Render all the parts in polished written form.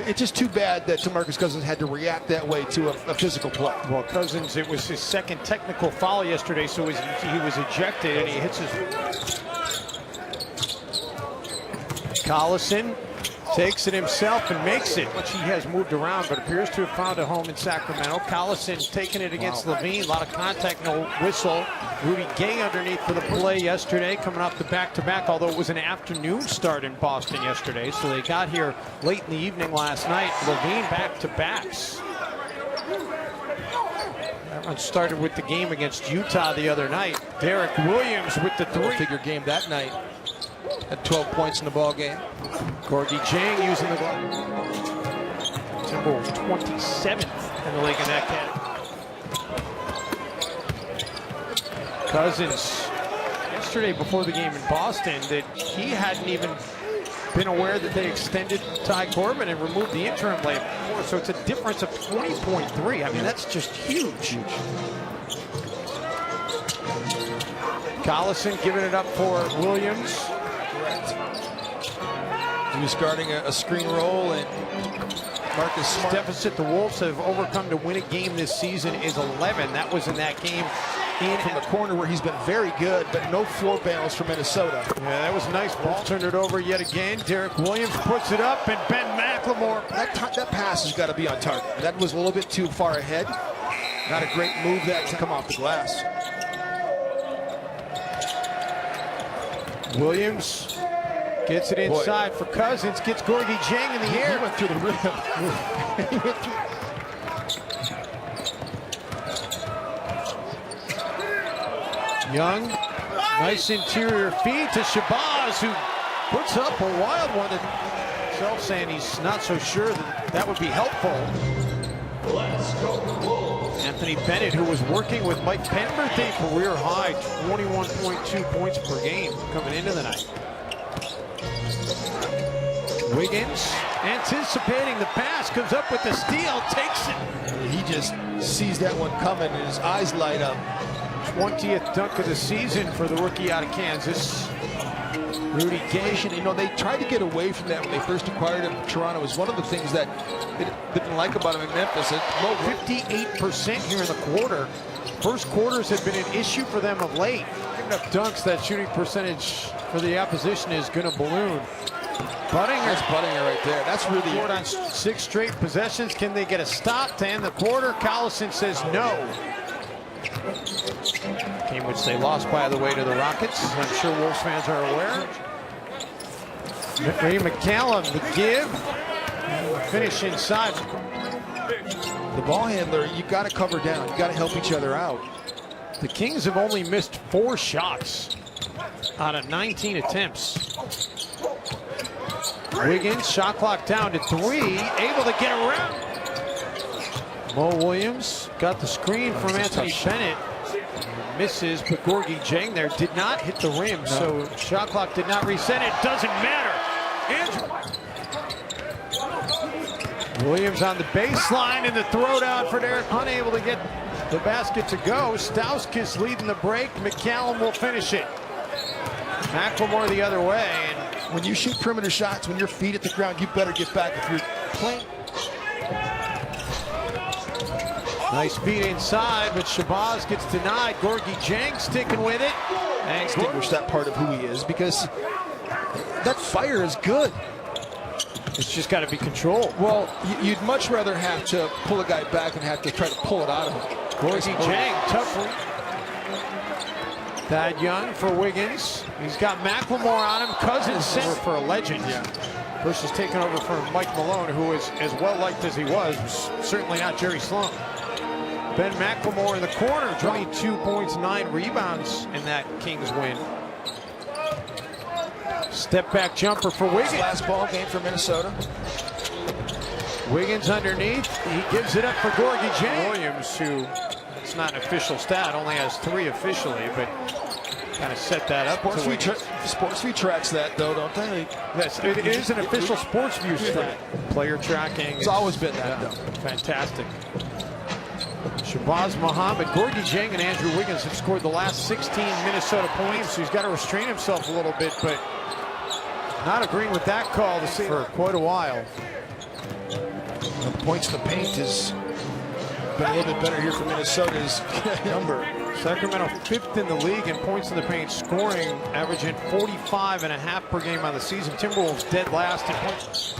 It's just too bad that DeMarcus Cousins had to react that way to a physical play. Well, Cousins, it was his second technical foul yesterday, so he was ejected, and he hits his... Collison takes it himself and makes it, which he has moved around, but appears to have found a home in Sacramento. Collison taking it against Levine. A lot of contact, no whistle. Rudy Gay underneath for the play yesterday, coming off the back-to-back, although it was an afternoon start in Boston yesterday, so they got here late in the evening last night. Levine back-to-backs. That one started with the game against Utah the other night. Derek Williams with the three-figure game that night. Had 12 points in the ball game. Gorgie Jang using the glove. Timberwolves 27th in the league in that category. Cousins, yesterday before the game in Boston, that he hadn't even been aware that they extended Ty Corbin and removed the interim label. So it's a difference of 20.3. I mean, that's just huge. Collison giving it up for Williams. He was guarding a screen roll, and Marcus Smart. Deficit the Wolves have overcome to win a game this season is 11. That was in that game from the corner where he's been very good, but no floor balance for Minnesota. Yeah, that was a nice ball. Turned it over yet again. Derek Williams puts it up, and Ben McLemore. That pass has got to be on target. That was a little bit too far ahead. Not a great move that to come off the glass. Williams gets it inside for Cousins, gets Gorgie Jang in the air. He went through the rim. He went through. Young, nice interior feed to Shabazz, who puts up a wild one. Himself saying he's not so sure that would be helpful. Anthony Bennett, who was working with Mike Penberthy, career high 21.2 points per game coming into the night. Wiggins anticipating the pass, comes up with the steal, takes it. He just sees that one coming and his eyes light up. 20th dunk of the season for the rookie out of Kansas. Rudy Gay. You know, they tried to get away from that when they first acquired him in Toronto. It was one of the things that they didn't like about him in Memphis. Low 58% here in the quarter. First quarters have been an issue for them of late. Picking up dunks, that shooting percentage for the opposition is going to balloon. That's Buttinger right there. That's really short on 6 straight possessions. Can they get a stop to end the quarter? Collison says no. Game which they lost, by the way, to the Rockets. I'm sure Wolves fans are aware. Ray McCallum, the give. Finish inside. The ball handler, you got to cover down. You got to help each other out. The Kings have only missed 4 shots out of 19 attempts. Wiggins, shot clock down to 3, able to get around. Mo Williams got the screen from Anthony Bennett. Misses, but Gorgie Jang there did not hit the rim, so shot clock did not reset. It doesn't matter. Williams on the baseline, and the throwdown for Derek, unable to get the basket to go. Stauskas leading the break. McCallum will finish it. McLemore the other way. And when you shoot perimeter shots, when your feet at the ground, you better get back if you're playing. Nice feed inside, but Shabazz gets denied. Gorgie Jang sticking with it. And distinguish that part of who he is, because that fire is good. It's just got to be controlled. Well, you'd much rather have to pull a guy back and have to try to pull it out of him. Gorgie Jang, tough one. Thad Young for Wiggins. He's got McLemore on him. Cousins center for a legend. Versus taking over for Mike Malone, who is as well liked as he was certainly not Jerry Sloan. Ben McLemore in the corner, 22 points, 9 rebounds in that Kings win. Step back jumper for Wiggins. Last ball game for Minnesota. Wiggins underneath. He gives it up for Gorgie Jang. Williams, who, it's not an official stat, only has 3 officially, but kind of set that up. SportsView tracks that, though, don't they? Yes, it is an official SportsView stat. Player tracking. It's always been that, though. Fantastic. Shabazz Muhammad, Gorgie Jang, and Andrew Wiggins have scored the last 16 Minnesota points, so he's got to restrain himself a little bit, but not agreeing with that call for quite a while. The points in the paint has been a little bit better here for Minnesota's number. Sacramento 5th in the league in points in the paint scoring, averaging 45.5 per game on the season. Timberwolves dead last in points.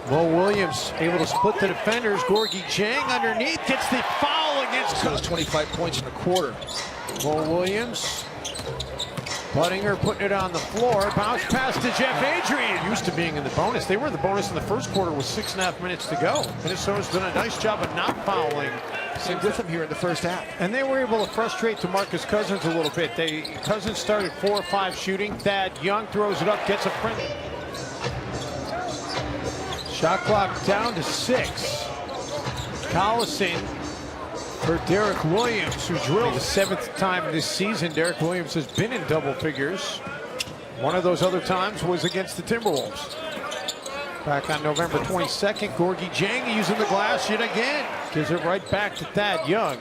Mo Williams able to split the defenders. Gorgui Dieng underneath gets the foul against. So it's 25 points in a quarter. Mo Williams, Buttinger putting it on the floor. Bounce pass to Jeff Adrian. Used to being in the bonus. They were in the bonus in the first quarter with 6.5 minutes to go. Minnesota's done a nice job of not fouling. Same with them here in the first half. And they were able to frustrate DeMarcus Cousins a little bit. Cousins started 4 or 5 shooting. Thad Young throws it up, gets a friendly. Shot clock down to 6. Collison for Derek Williams, who drilled the 7th time this season. Derek Williams has been in double figures. One of those other times was against the Timberwolves. Back on November 22nd, Gorgui Dieng using the glass yet again. Gives it right back to Thad Young.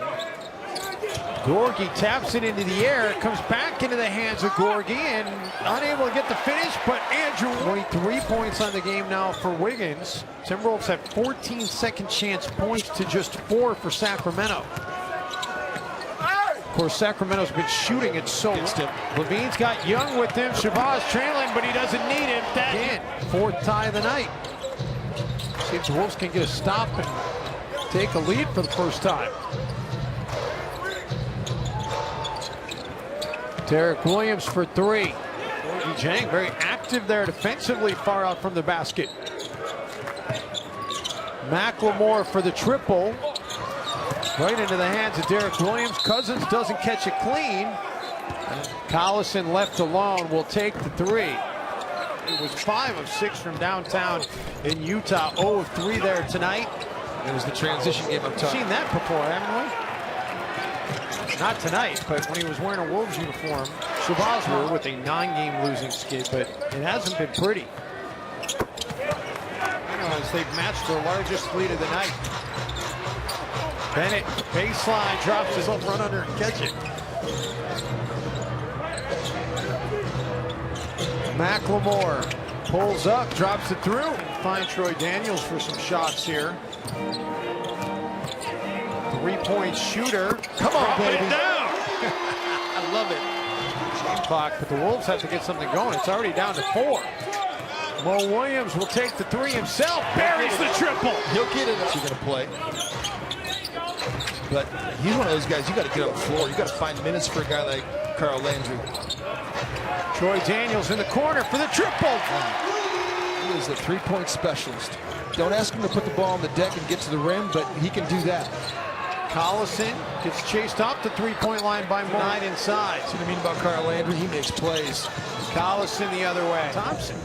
Gorgui taps it into the air. It comes back into the hands of Gorgui and unable to get the finish, but Andrew 23 points on the game now for Wiggins. Timberwolves have 14 second chance points to just 4 for Sacramento. Of course, Sacramento's been shooting it so well. Levine's got Young with him. Shabazz trailing, but he doesn't need him. Again, 4th tie of the night. See if the Wolves can get a stop and take a lead for the first time. Derek Williams for 3. Gorgui Dieng very active there defensively, far out from the basket. McLemore for the triple. Right into the hands of Derek Williams. Cousins doesn't catch it clean. Collison left alone will take the 3. It was 5 of 6 from downtown in Utah. 0 of 3 there tonight. It was the transition game I'm talking. Seen that before, haven't we? Not tonight, but when he was wearing a Wolves uniform. Shabazz with a 9-game losing skid, but it hasn't been pretty. As they've matched their largest lead of the night. Bennett, baseline, drops his up, run under and catch it. McLemore pulls up, drops it through. Find Troy Daniels for some shots here. 3-point shooter. Come on, baby. It down. I love it. Clock, but the Wolves have to get something going. It's already down to 4. Mo Williams will take the 3 himself. Buries the triple. He'll get it. He's going to play. But he's one of those guys, you got to get on the floor. You got to find minutes for a guy like Carl Landry. Troy Daniels in the corner for the triple. He is the 3-point specialist. Don't ask him to put the ball on the deck and get to the rim, but he can do that. Collison gets chased off the 3-point line by Moore. 9 inside. See what I mean about Carl Landry? He makes plays. Collison the other way. Thompson.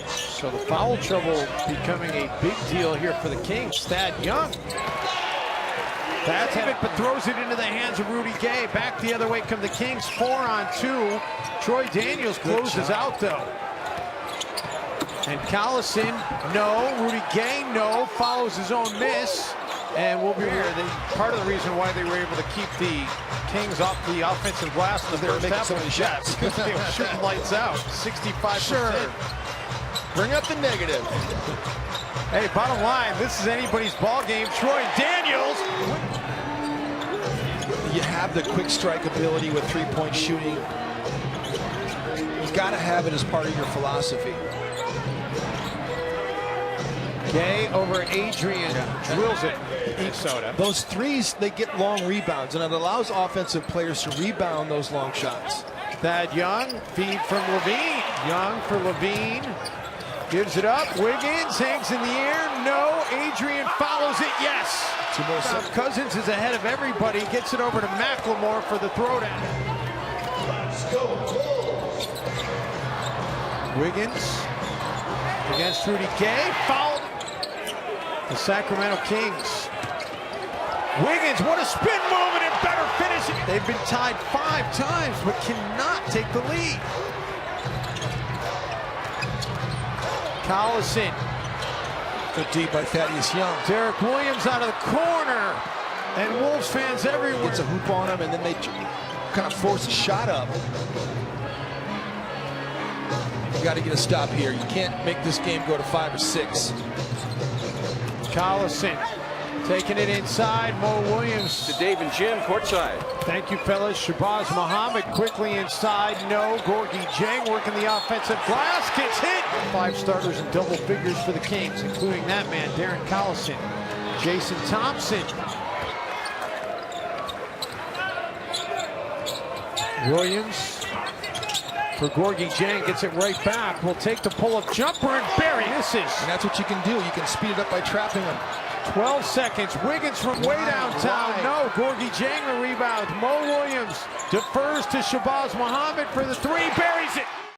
So the foul trouble becoming a big deal here for the Kings. Thad Young. That's it, but throws it into the hands of Rudy Gay. Back the other way come the Kings. 4 on 2. Troy Daniels closes out though. And Collison, no. Rudy Gay, no. Follows his own miss. And we'll be here. Part of the reason why they were able to keep the Kings off the offensive glass in the first half so many shots. because they were shooting lights out. 65%. Sure. Bring up the negative. Hey, bottom line, this is anybody's ball game. Troy Daniels. You have the quick strike ability with 3-point shooting. You got to have it as part of your philosophy. Gay over Adrian. Drills it. Minnesota. Those threes, they get long rebounds, and it allows offensive players to rebound those long shots. Thad Young, feed from Levine. Young for Levine. Gives it up. Wiggins hangs in the air. No. Adrian follows it. Yes. Cousins is ahead of everybody. Gets it over to McLemore for the throwdown. Wiggins against Rudy Gay. Foul. The Sacramento Kings. Wiggins, what a spin move and a better finish. They've been tied 5 times, but cannot take the lead. Collison. Good deep by Thaddeus Young. Derek Williams out of the corner. And Wolves fans everywhere. Gets a hoop on him, and then they kind of force a shot up. You got to get a stop here. You can't make this game go to 5 or 6. Collison taking it inside. Mo Williams. To Dave and Jim, courtside. Thank you, fellas. Shabazz Muhammad quickly inside. No. Gorgie Jang working the offensive glass. Gets hit. 5 starters in double figures for the Kings, including that man, Darren Collison. Jason Thompson. Williams for Gorgie Jang. Gets it right back. Will take the pull-up jumper and Barry misses. And that's what you can do. You can speed it up by trapping him. 12 seconds. Wiggins from way downtown. No. Gorgie Jang the rebound. Mo Williams defers to Shabazz Muhammad for the 3. Buries it.